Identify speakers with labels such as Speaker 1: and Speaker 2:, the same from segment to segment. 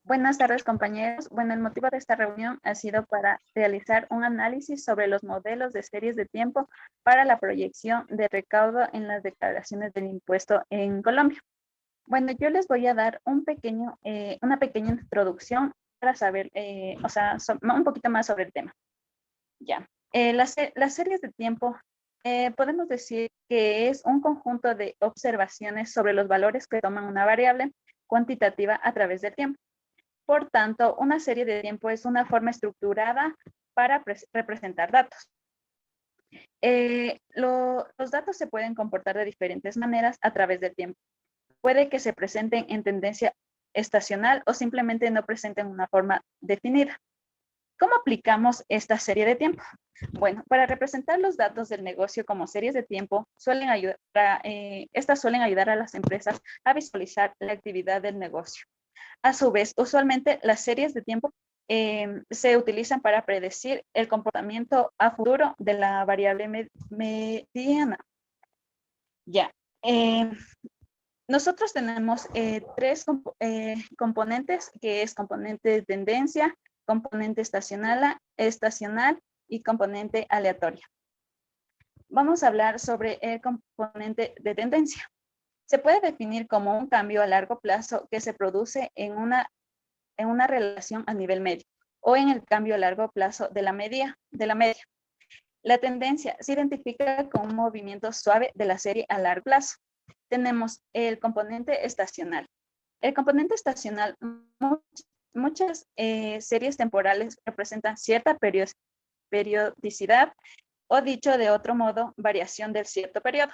Speaker 1: Buenas tardes, compañeros. Bueno, el motivo de esta reunión ha sido para realizar un análisis sobre los modelos de series de tiempo para la proyección de recaudo en las declaraciones del impuesto en Colombia. Bueno, yo les voy a dar una pequeña introducción para saber, un poquito más sobre el tema. Ya. Las series de tiempo podemos decir que es un conjunto de observaciones sobre los valores que toman una variable cuantitativa a través del tiempo. Por tanto, una serie de tiempo es una forma estructurada para representar datos. Los datos se pueden comportar de diferentes maneras a través del tiempo. Puede que se presenten en tendencia estacional o simplemente no presenten una forma definida. ¿Cómo aplicamos esta serie de tiempo? Bueno, para representar los datos del negocio como series de tiempo, estas suelen ayudar a las empresas a visualizar la actividad del negocio. A su vez, usualmente las series de tiempo se utilizan para predecir el comportamiento a futuro de la variable mediana. Ya. Nosotros tenemos tres componentes, que es componente de tendencia, componente estacional y componente aleatoria. Vamos a hablar sobre el componente de tendencia. Se puede definir como un cambio a largo plazo que se produce en una relación a nivel medio o en el cambio a largo plazo de la media. La tendencia se identifica con un movimiento suave de la serie a largo plazo. Tenemos el componente estacional. El componente estacional, muchas series temporales representan cierta periodicidad o, dicho de otro modo, variación del cierto periodo.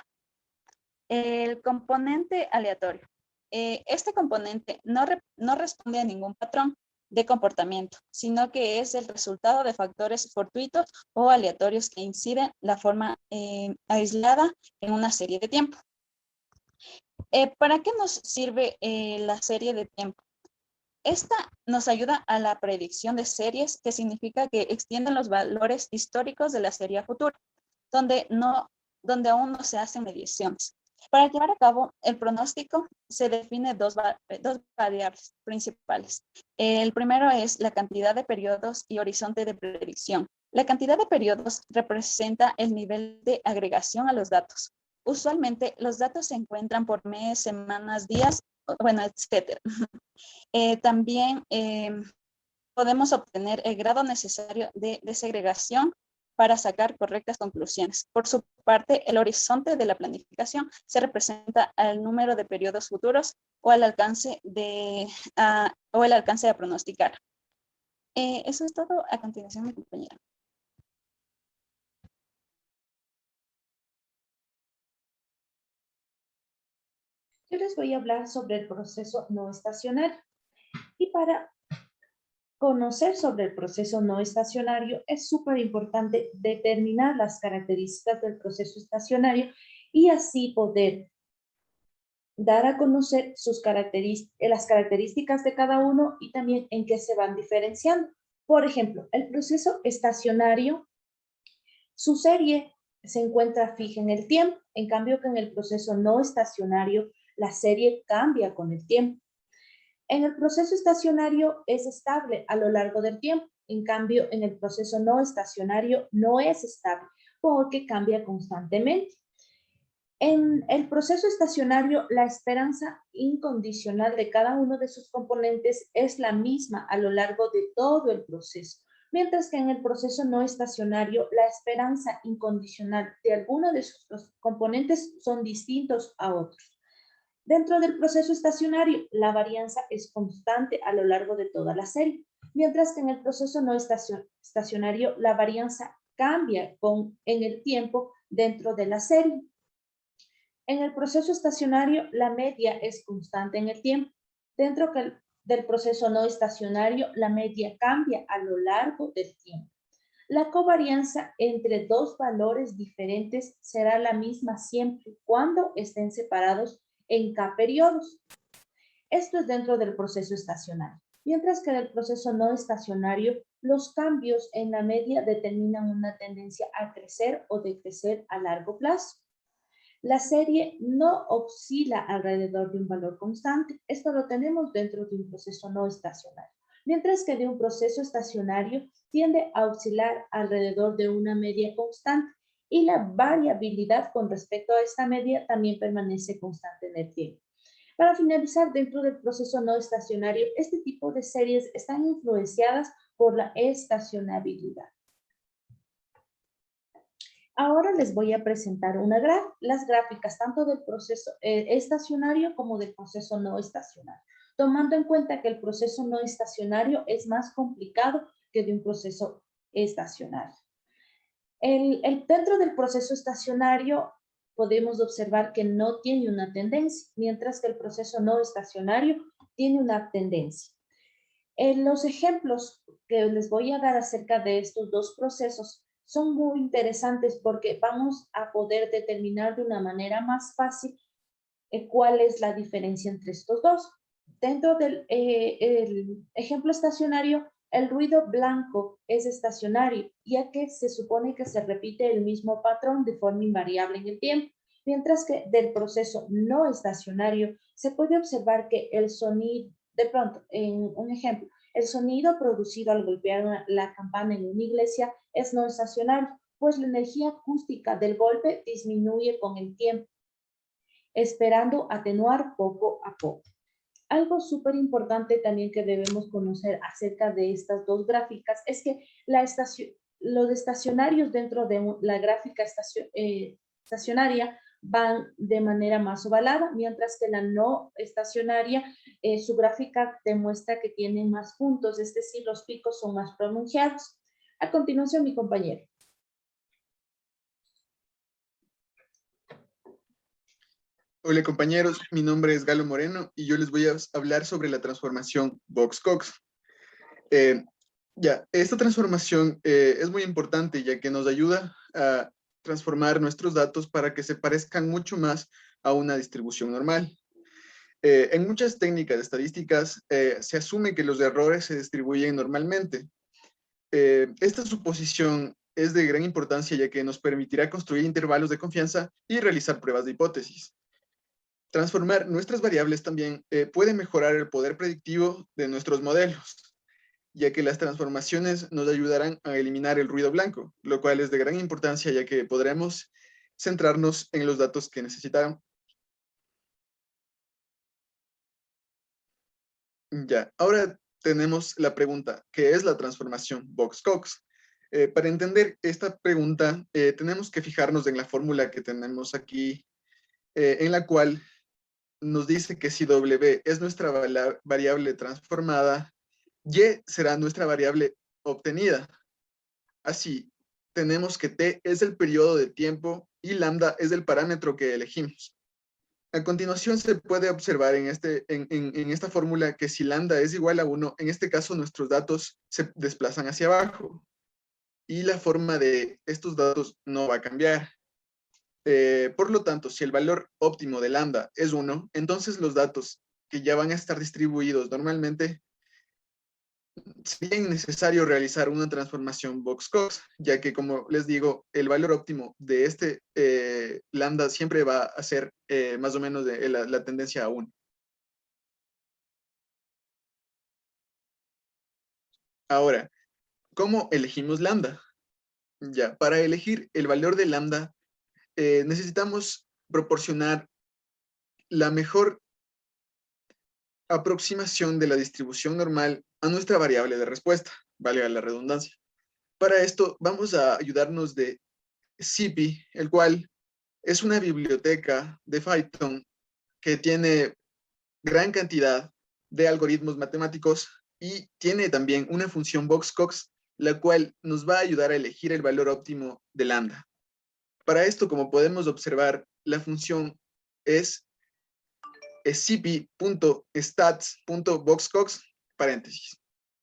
Speaker 1: El componente aleatorio. Este componente no responde a ningún patrón de comportamiento, sino que es el resultado de factores fortuitos o aleatorios que inciden de forma aislada en una serie de tiempo. ¿Para qué nos sirve la serie de tiempo? Esta nos ayuda a la predicción de series, que significa que extienden los valores históricos de la serie a futuro, donde aún no se hacen mediciones. Para llevar a cabo el pronóstico se define dos variables principales. El primero es la cantidad de periodos y horizonte de predicción. La cantidad de periodos representa el nivel de agregación a los datos. Usualmente los datos se encuentran por mes, semanas, días, bueno, etcétera. También podemos obtener el grado necesario de segregación para sacar correctas conclusiones. Por su parte, el horizonte de la planificación se representa al número de periodos futuros o el alcance a pronosticar. Eso es todo. A continuación, mi compañera.
Speaker 2: Yo les voy a hablar sobre el proceso no estacionario. Y para conocer sobre el proceso no estacionario, es súper importante determinar las características del proceso estacionario y así poder dar a conocer las características de cada uno y también en qué se van diferenciando. Por ejemplo, el proceso estacionario, su serie se encuentra fija en el tiempo, en cambio que en el proceso no estacionario, la serie cambia con el tiempo. En el proceso estacionario es estable a lo largo del tiempo, en cambio en el proceso no estacionario no es estable porque cambia constantemente. En el proceso estacionario, la esperanza incondicional de cada uno de sus componentes es la misma a lo largo de todo el proceso, mientras que en el proceso no estacionario, la esperanza incondicional de alguno de sus componentes son distintos a otros. Dentro del proceso estacionario, la varianza es constante a lo largo de toda la serie, mientras que en el proceso no estacionario, la varianza cambia en el tiempo dentro de la serie. En el proceso estacionario, la media es constante en el tiempo. Dentro del proceso no estacionario, la media cambia a lo largo del tiempo. La covarianza entre dos valores diferentes será la misma siempre cuando estén separados en K periodos. Esto es dentro del proceso estacionario. Mientras que en el proceso no estacionario, los cambios en la media determinan una tendencia a crecer o decrecer a largo plazo. La serie no oscila alrededor de un valor constante. Esto lo tenemos dentro de un proceso no estacionario. Mientras que de un proceso estacionario tiende a oscilar alrededor de una media constante y la variabilidad con respecto a esta media también permanece constante en el tiempo. Para finalizar, dentro del proceso no estacionario, este tipo de series están influenciadas por la estacionabilidad. Ahora les voy a presentar las gráficas tanto del proceso estacionario como del proceso no estacionario, tomando en cuenta que el proceso no estacionario es más complicado que de un proceso estacionario. Dentro del proceso estacionario podemos observar que no tiene una tendencia, mientras que el proceso no estacionario tiene una tendencia. En los ejemplos que les voy a dar acerca de estos dos procesos son muy interesantes porque vamos a poder determinar de una manera más fácil cuál es la diferencia entre estos dos. Dentro del el ejemplo estacionario, el ruido blanco es estacionario, ya que se supone que se repite el mismo patrón de forma invariable en el tiempo, mientras que del proceso no estacionario se puede observar que el sonido, de pronto, en un ejemplo, el sonido producido al golpear la campana en una iglesia es no estacionario, pues la energía acústica del golpe disminuye con el tiempo, esperando atenuar poco a poco. Algo súper importante también que debemos conocer acerca de estas dos gráficas es que los estacionarios dentro de la gráfica estacionaria van de manera más ovalada, mientras que la no estacionaria, su gráfica demuestra que tiene más puntos, es decir, los picos son más pronunciados. A continuación, mi compañero.
Speaker 3: Hola compañeros, mi nombre es Galo Moreno y yo les voy a hablar sobre la transformación Box-Cox. Esta transformación es muy importante ya que nos ayuda a transformar nuestros datos para que se parezcan mucho más a una distribución normal. En muchas técnicas estadísticas se asume que los errores se distribuyen normalmente. Esta suposición es de gran importancia ya que nos permitirá construir intervalos de confianza y realizar pruebas de hipótesis. Transformar nuestras variables también puede mejorar el poder predictivo de nuestros modelos, ya que las transformaciones nos ayudarán a eliminar el ruido blanco, lo cual es de gran importancia ya que podremos centrarnos en los datos que necesitamos. Ahora tenemos la pregunta, ¿qué es la transformación Box-Cox? Para entender esta pregunta, tenemos que fijarnos en la fórmula que tenemos aquí, en la cual nos dice que si W es nuestra variable transformada, Y será nuestra variable obtenida. Así, tenemos que T es el periodo de tiempo y lambda es el parámetro que elegimos. A continuación se puede observar en esta fórmula que si lambda es igual a 1, en este caso nuestros datos se desplazan hacia abajo y la forma de estos datos no va a cambiar. Por lo tanto, si el valor óptimo de lambda es 1, entonces los datos que ya van a estar distribuidos normalmente, sería innecesario realizar una transformación Box-Cox, ya que, como les digo, el valor óptimo de este lambda siempre va a ser más o menos la tendencia a 1. Ahora, ¿cómo elegimos lambda? Para elegir el valor de lambda, necesitamos proporcionar la mejor aproximación de la distribución normal a nuestra variable de respuesta, valga la redundancia. Para esto vamos a ayudarnos de CIPY, el cual es una biblioteca de Python que tiene gran cantidad de algoritmos matemáticos y tiene también una función Box-Cox, la cual nos va a ayudar a elegir el valor óptimo de lambda. Para esto, como podemos observar, la función es scp.stats.boxcox, paréntesis.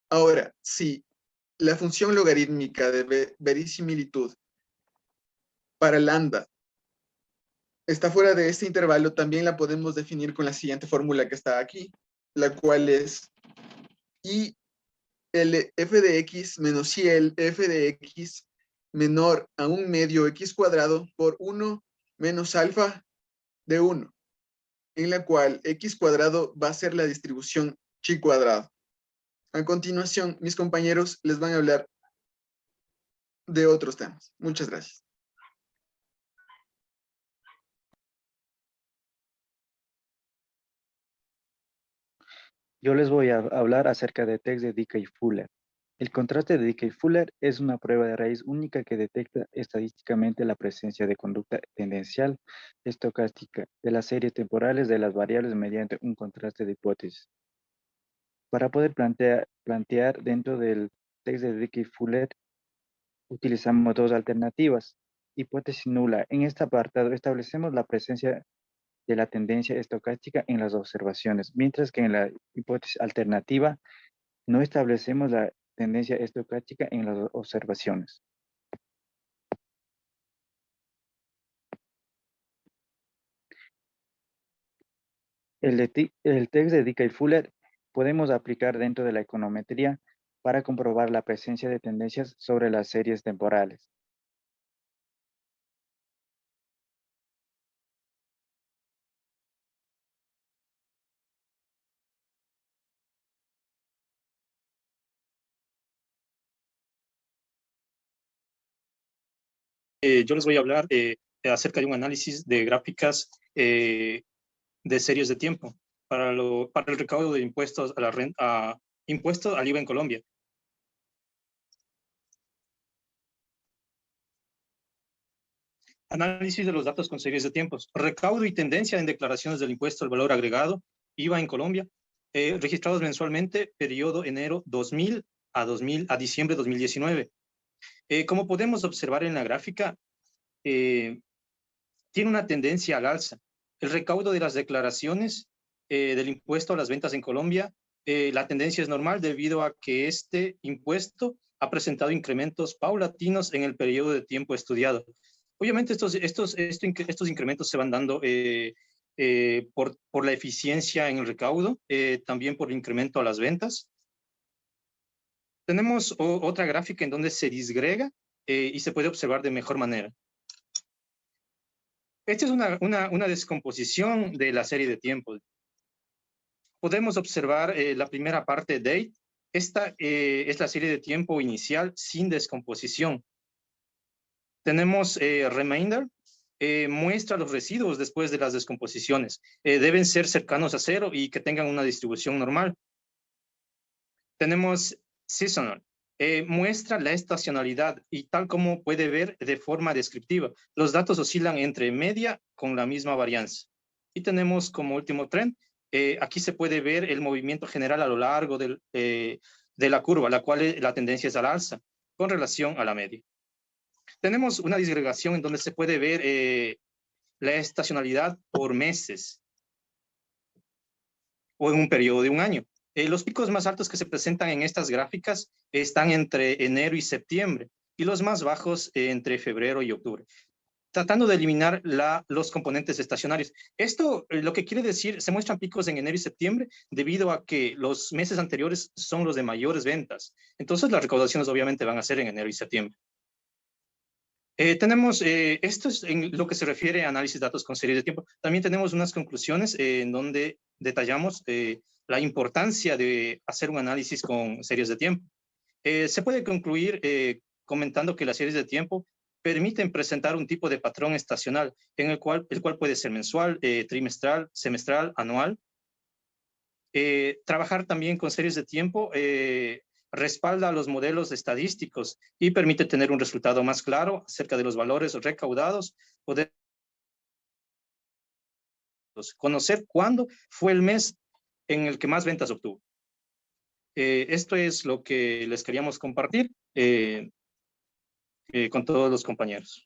Speaker 3: Ahora, si la función logarítmica de verisimilitud para lambda está fuera de este intervalo, también la podemos definir con la siguiente fórmula que está aquí, la cual es I L f de x menos I L f de x menor a un medio x cuadrado por 1 menos alfa de 1, en la cual x cuadrado va a ser la distribución chi cuadrado. A continuación, mis compañeros les van a hablar de otros temas. Muchas gracias.
Speaker 4: Yo les voy a hablar acerca de test de Dickey-Fuller. El contraste de Dickey-Fuller es una prueba de raíz única que detecta estadísticamente la presencia de conducta tendencial estocástica de las series temporales de las variables mediante un contraste de hipótesis. Para poder plantear dentro del test de Dickey-Fuller, utilizamos dos alternativas. Hipótesis nula. En este apartado establecemos la presencia de la tendencia estocástica en las observaciones, mientras que en la hipótesis alternativa no establecemos la tendencia estocástica en las observaciones. El test de Dickey-Fuller podemos aplicar dentro de la econometría para comprobar la presencia de tendencias sobre las series temporales.
Speaker 5: Yo les voy a hablar acerca de un análisis de gráficas de series de tiempo para el recaudo de impuestos a la renta, impuestos al IVA en Colombia. Análisis de los datos con series de tiempos. Recaudo y tendencia en declaraciones del impuesto al valor agregado, IVA en Colombia, registrados mensualmente, periodo enero 2000 a diciembre 2019. Como podemos observar en la gráfica, tiene una tendencia al alza. El recaudo de las declaraciones del impuesto a las ventas en Colombia, la tendencia es normal debido a que este impuesto ha presentado incrementos paulatinos en el periodo de tiempo estudiado. Obviamente estos incrementos se van dando por la eficiencia en el recaudo, también por el incremento a las ventas. Tenemos otra gráfica en donde se disgrega y se puede observar de mejor manera. Esta es una descomposición de la serie de tiempos. Podemos observar la primera parte, date. Esta es la serie de tiempo inicial sin descomposición. Tenemos remainder, muestra los residuos después de las descomposiciones. Deben ser cercanos a cero y que tengan una distribución normal. Tenemos seasonal, muestra la estacionalidad y tal como puede ver de forma descriptiva. Los datos oscilan entre media con la misma varianza. Y tenemos como último trend, aquí se puede ver el movimiento general a lo largo de la curva, la cual la tendencia es al alza con relación a la media. Tenemos una disgregación en donde se puede ver la estacionalidad por meses o en un periodo de un año. Los picos más altos que se presentan en estas gráficas están entre enero y septiembre y los más bajos entre febrero y octubre, tratando de eliminar los componentes estacionarios. Esto lo que quiere decir, se muestran picos en enero y septiembre debido a que los meses anteriores son los de mayores ventas. Entonces las recaudaciones obviamente van a ser en enero y septiembre. Tenemos, esto es en lo que se refiere a análisis de datos con series de tiempo. También tenemos unas conclusiones en donde detallamos la importancia de hacer un análisis con series de tiempo. Se puede concluir comentando que las series de tiempo permiten presentar un tipo de patrón estacional, el cual puede ser mensual, trimestral, semestral, anual. Trabajar también con series de tiempo respalda los modelos estadísticos y permite tener un resultado más claro acerca de los valores recaudados, poder conocer cuándo fue el mes en el que más ventas obtuvo. Esto es lo que les queríamos compartir con todos los compañeros.